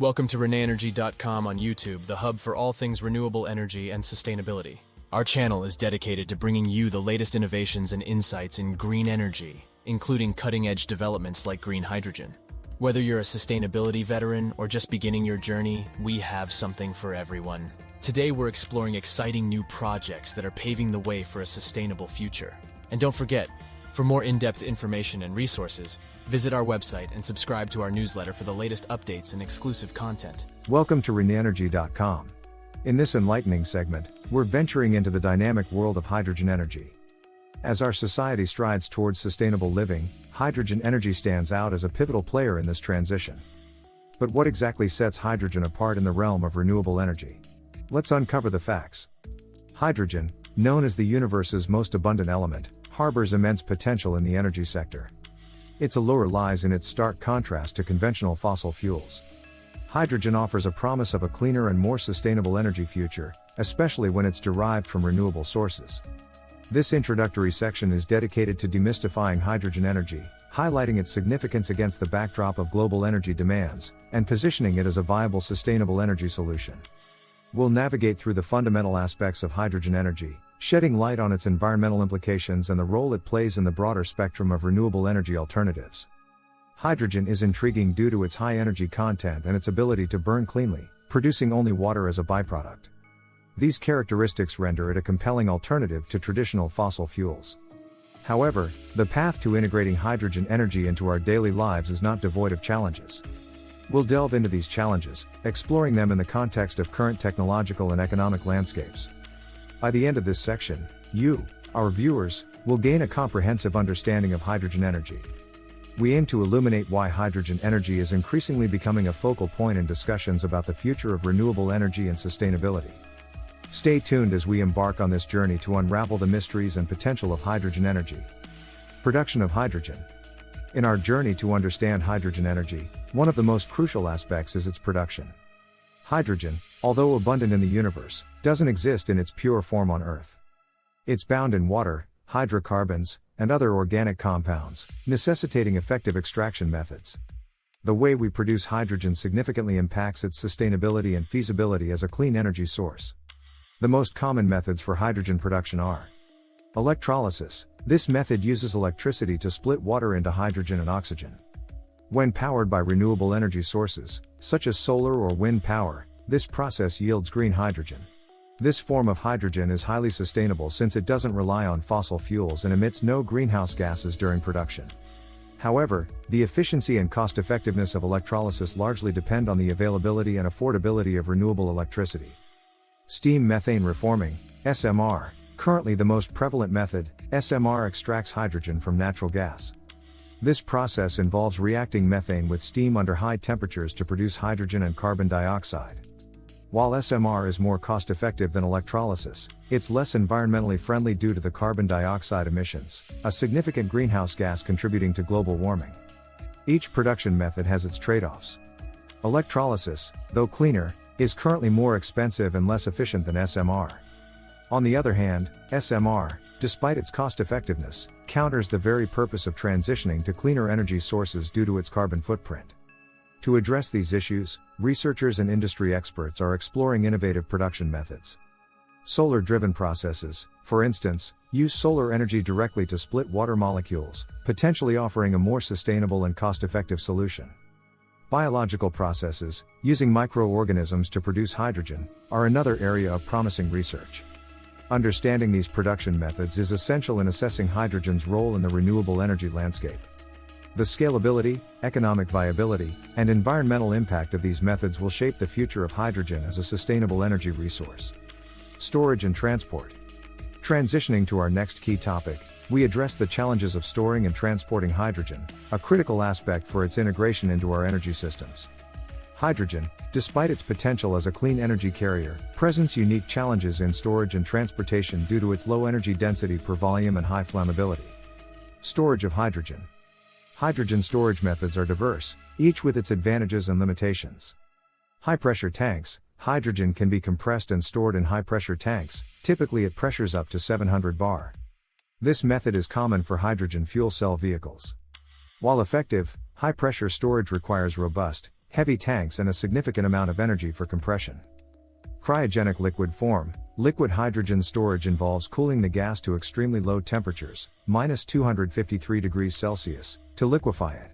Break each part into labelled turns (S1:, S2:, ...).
S1: Welcome to Reneenergy.com on YouTube, the hub for all things renewable energy and sustainability. Our channel is dedicated to bringing you the latest innovations and insights in green energy, including cutting-edge developments like green hydrogen. Whether you're a sustainability veteran or just beginning your journey, we have something for everyone. Today we're exploring exciting new projects that are paving the way for a sustainable future. And don't forget, for more in-depth information and resources, visit our website and subscribe to our newsletter for the latest updates and exclusive content.
S2: Welcome to Reneenergy.com. In this enlightening segment, we're venturing into the dynamic world of hydrogen energy. As our society strides towards sustainable living, hydrogen energy stands out as a pivotal player in this transition. But what exactly sets hydrogen apart in the realm of renewable energy? Let's uncover the facts. Hydrogen, known as the universe's most abundant element, harbors immense potential in the energy sector. Its allure lies in its stark contrast to conventional fossil fuels. Hydrogen offers a promise of a cleaner and more sustainable energy future, especially when it's derived from renewable sources. This introductory section is dedicated to demystifying hydrogen energy, highlighting its significance against the backdrop of global energy demands, and positioning it as a viable sustainable energy solution. We'll navigate through the fundamental aspects of hydrogen energy, shedding light on its environmental implications and the role it plays in the broader spectrum of renewable energy alternatives. Hydrogen is intriguing due to its high energy content and its ability to burn cleanly, producing only water as a byproduct. These characteristics render it a compelling alternative to traditional fossil fuels. However, the path to integrating hydrogen energy into our daily lives is not devoid of challenges. We'll delve into these challenges, exploring them in the context of current technological and economic landscapes. By the end of this section, you, our viewers, will gain a comprehensive understanding of hydrogen energy. We aim to illuminate why hydrogen energy is increasingly becoming a focal point in discussions about the future of renewable energy and sustainability. Stay tuned as we embark on this journey to unravel the mysteries and potential of hydrogen energy. Production of hydrogen. In our journey to understand hydrogen energy, one of the most crucial aspects is its production. Hydrogen, although abundant in the universe, doesn't exist in its pure form on Earth. It's bound in water, hydrocarbons, and other organic compounds, necessitating effective extraction methods. The way we produce hydrogen significantly impacts its sustainability and feasibility as a clean energy source. The most common methods for hydrogen production are electrolysis. This method uses electricity to split water into hydrogen and oxygen. When powered by renewable energy sources, such as solar or wind power, this process yields green hydrogen. This form of hydrogen is highly sustainable since it doesn't rely on fossil fuels and emits no greenhouse gases during production. However, the efficiency and cost-effectiveness of electrolysis largely depend on the availability and affordability of renewable electricity. Steam methane reforming, SMR. Currently the most prevalent method, SMR extracts hydrogen from natural gas. This process involves reacting methane with steam under high temperatures to produce hydrogen and carbon dioxide. While SMR is more cost-effective than electrolysis, it's less environmentally friendly due to the carbon dioxide emissions, a significant greenhouse gas contributing to global warming. Each production method has its trade-offs. Electrolysis, though cleaner, is currently more expensive and less efficient than SMR. On the other hand, SMR, despite its cost-effectiveness, counters the very purpose of transitioning to cleaner energy sources due to its carbon footprint. To address these issues, researchers and industry experts are exploring innovative production methods. Solar-driven processes, for instance, use solar energy directly to split water molecules, potentially offering a more sustainable and cost-effective solution. Biological processes, using microorganisms to produce hydrogen, are another area of promising research. Understanding these production methods is essential in assessing hydrogen's role in the renewable energy landscape. The scalability, economic viability, and environmental impact of these methods will shape the future of hydrogen as a sustainable energy resource. Storage and transport. Transitioning to our next key topic, we address the challenges of storing and transporting hydrogen, a critical aspect for its integration into our energy systems. Hydrogen, despite its potential as a clean energy carrier, presents unique challenges in storage and transportation due to its low energy density per volume and high flammability. Storage of hydrogen. Hydrogen storage methods are diverse, each with its advantages and limitations. High-pressure tanks. Hydrogen can be compressed and stored in high-pressure tanks, typically at pressures up to 700 bar. This method is common for hydrogen fuel cell vehicles. While effective, high-pressure storage requires robust, heavy tanks and a significant amount of energy for compression. Cryogenic liquid form. Liquid hydrogen storage involves cooling the gas to extremely low temperatures, -253 degrees Celsius, to liquefy it.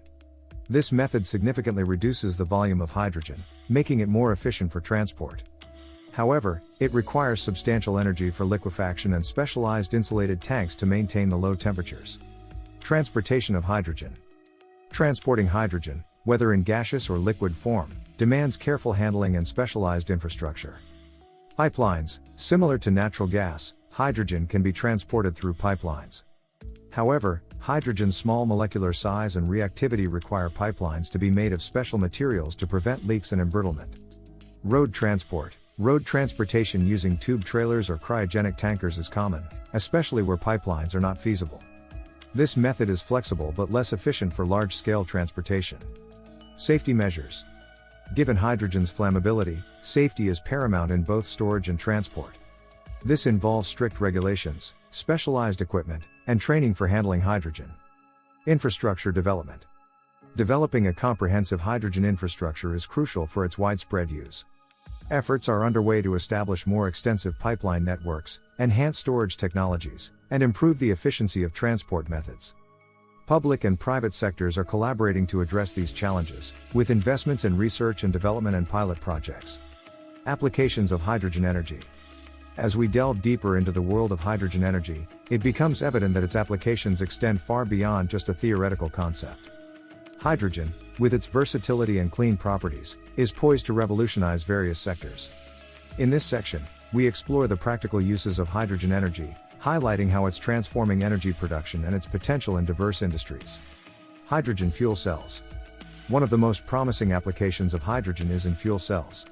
S2: This method significantly reduces the volume of hydrogen, making it more efficient for transport. However, it requires substantial energy for liquefaction and specialized insulated tanks to maintain the low temperatures. Transportation of hydrogen. Transporting hydrogen, whether in gaseous or liquid form, demands careful handling and specialized infrastructure. Pipelines. Similar to natural gas, hydrogen can be transported through pipelines. However, hydrogen's small molecular size and reactivity require pipelines to be made of special materials to prevent leaks and embrittlement. Road transport. Road transportation using tube trailers or cryogenic tankers is common, especially where pipelines are not feasible. This method is flexible but less efficient for large-scale transportation. Safety measures. Given hydrogen's flammability, safety is paramount in both storage and transport. This involves strict regulations, specialized equipment, and training for handling hydrogen. Infrastructure development. Developing a comprehensive hydrogen infrastructure is crucial for its widespread use. Efforts are underway to establish more extensive pipeline networks, enhance storage technologies, and improve the efficiency of transport methods. Public and private sectors are collaborating to address these challenges, with investments in research and development and pilot projects. Applications of hydrogen energy. As we delve deeper into the world of hydrogen energy, it becomes evident that its applications extend far beyond just a theoretical concept. Hydrogen, with its versatility and clean properties, is poised to revolutionize various sectors. In this section, we explore the practical uses of hydrogen energy, highlighting how it's transforming energy production and its potential in diverse industries. Hydrogen fuel cells. One of the most promising applications of hydrogen is in fuel cells.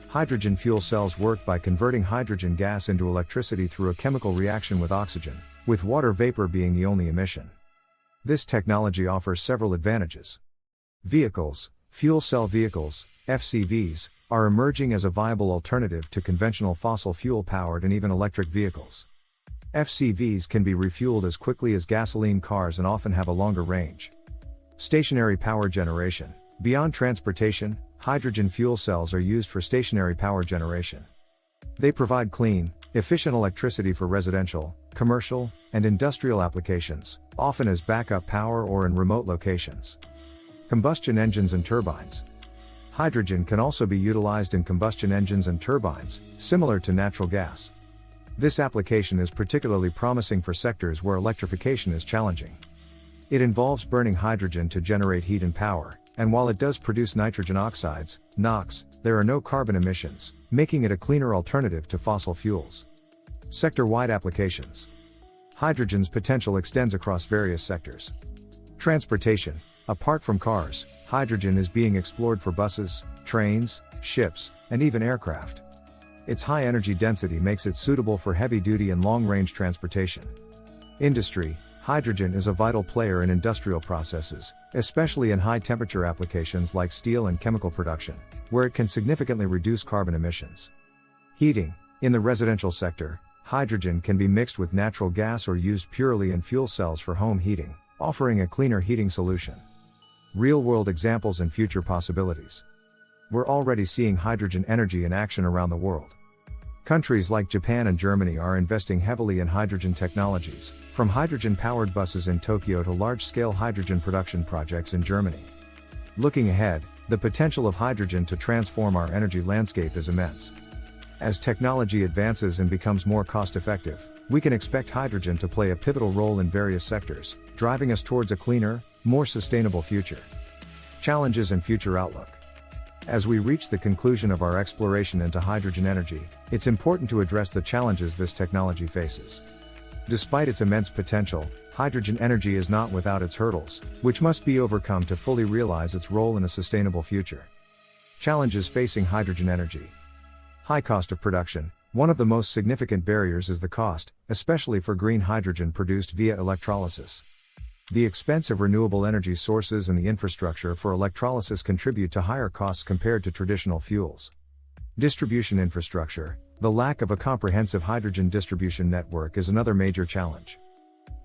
S2: Hydrogen fuel cells work by converting hydrogen gas into electricity through a chemical reaction with oxygen, with water vapor being the only emission. This technology offers several advantages. Vehicles. Fuel cell vehicles, FCVs, are emerging as a viable alternative to conventional fossil fuel-powered and even electric vehicles. FCVs can be refueled as quickly as gasoline cars and often have a longer range. Stationary power generation. Beyond transportation, hydrogen fuel cells are used for stationary power generation. They provide clean, efficient electricity for residential, commercial, and industrial applications, often as backup power or in remote locations. Combustion engines and turbines. Hydrogen can also be utilized in combustion engines and turbines, similar to natural gas. This application is particularly promising for sectors where electrification is challenging. It involves burning hydrogen to generate heat and power, and while it does produce nitrogen oxides, NOx, there are no carbon emissions, making it a cleaner alternative to fossil fuels. Sector-wide applications. Hydrogen's potential extends across various sectors. Transportation. Apart from cars, hydrogen is being explored for buses, trains, ships, and even aircraft. Its high energy density makes it suitable for heavy-duty and long-range transportation. Industry. Hydrogen is a vital player in industrial processes, especially in high-temperature applications like steel and chemical production, where it can significantly reduce carbon emissions. Heating. In the residential sector, hydrogen can be mixed with natural gas or used purely in fuel cells for home heating, offering a cleaner heating solution. Real-world examples and future possibilities. We're already seeing hydrogen energy in action around the world. Countries like Japan and Germany are investing heavily in hydrogen technologies, from hydrogen-powered buses in Tokyo to large-scale hydrogen production projects in Germany. Looking ahead, the potential of hydrogen to transform our energy landscape is immense. As technology advances and becomes more cost-effective, we can expect hydrogen to play a pivotal role in various sectors, driving us towards a cleaner, more sustainable future. Challenges and future outlook. As we reach the conclusion of our exploration into hydrogen energy, it's important to address the challenges this technology faces. Despite its immense potential, hydrogen energy is not without its hurdles, which must be overcome to fully realize its role in a sustainable future. Challenges facing hydrogen energy. High cost of production. One of the most significant barriers is the cost, especially for green hydrogen produced via electrolysis. The expense of renewable energy sources and the infrastructure for electrolysis contribute to higher costs compared to traditional fuels. Distribution infrastructure. The lack of a comprehensive hydrogen distribution network is another major challenge.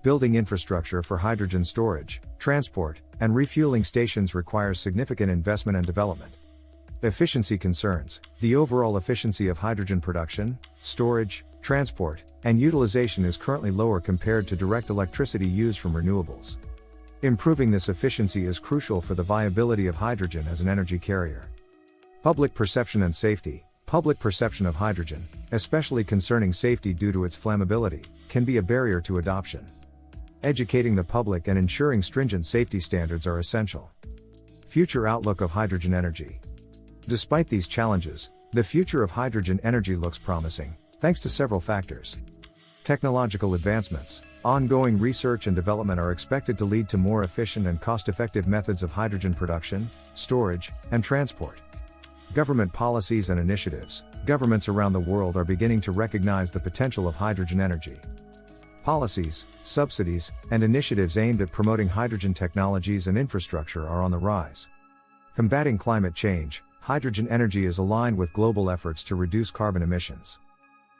S2: Building infrastructure for hydrogen storage, transport, and refueling stations requires significant investment and development. Efficiency concerns. The overall efficiency of hydrogen production, storage, transport, and utilization is currently lower compared to direct electricity used from renewables. Improving this efficiency is crucial for the viability of hydrogen as an energy carrier. Public perception and safety. Public perception of hydrogen, especially concerning safety due to its flammability, can be a barrier to adoption. Educating the public and ensuring stringent safety standards are essential. Future outlook of hydrogen energy. Despite these challenges, the future of hydrogen energy looks promising, thanks to several factors. Technological advancements. Ongoing research and development are expected to lead to more efficient and cost-effective methods of hydrogen production, storage, and transport. Government policies and initiatives. Governments around the world are beginning to recognize the potential of hydrogen energy. Policies, subsidies, and initiatives aimed at promoting hydrogen technologies and infrastructure are on the rise. Combating climate change. Hydrogen energy is aligned with global efforts to reduce carbon emissions.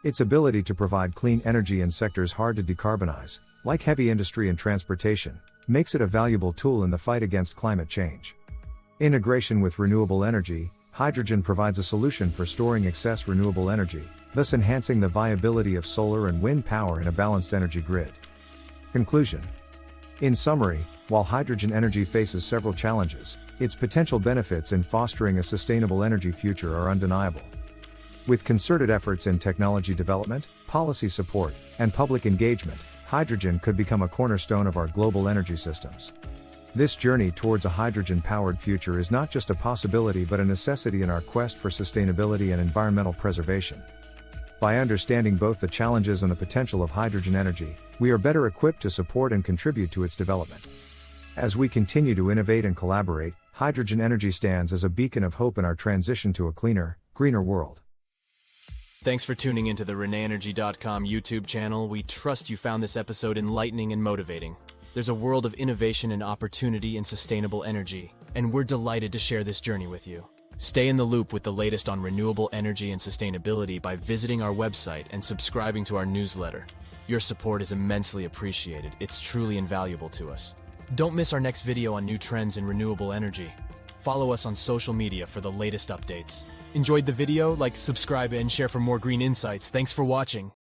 S2: Its ability to provide clean energy in sectors hard to decarbonize, like heavy industry and transportation, makes it a valuable tool in the fight against climate change. Integration with renewable energy. Hydrogen provides a solution for storing excess renewable energy, thus enhancing the viability of solar and wind power in a balanced energy grid. Conclusion. In summary, while hydrogen energy faces several challenges, its potential benefits in fostering a sustainable energy future are undeniable. With concerted efforts in technology development, policy support, and public engagement, hydrogen could become a cornerstone of our global energy systems. This journey towards a hydrogen-powered future is not just a possibility but a necessity in our quest for sustainability and environmental preservation. By understanding both the challenges and the potential of hydrogen energy, we are better equipped to support and contribute to its development. As we continue to innovate and collaborate, hydrogen energy stands as a beacon of hope in our transition to a cleaner, greener world.
S1: Thanks for tuning into the Reneenergy.com YouTube channel. We trust you found this episode enlightening and motivating. There's a world of innovation and opportunity in sustainable energy, and we're delighted to share this journey with you. Stay in the loop with the latest on renewable energy and sustainability by visiting our website and subscribing to our newsletter. Your support is immensely appreciated. It's truly invaluable to us. Don't miss our next video on new trends in renewable energy. Follow us on social media for the latest updates. Enjoyed the video? Like, subscribe, and share for more green insights. Thanks for watching.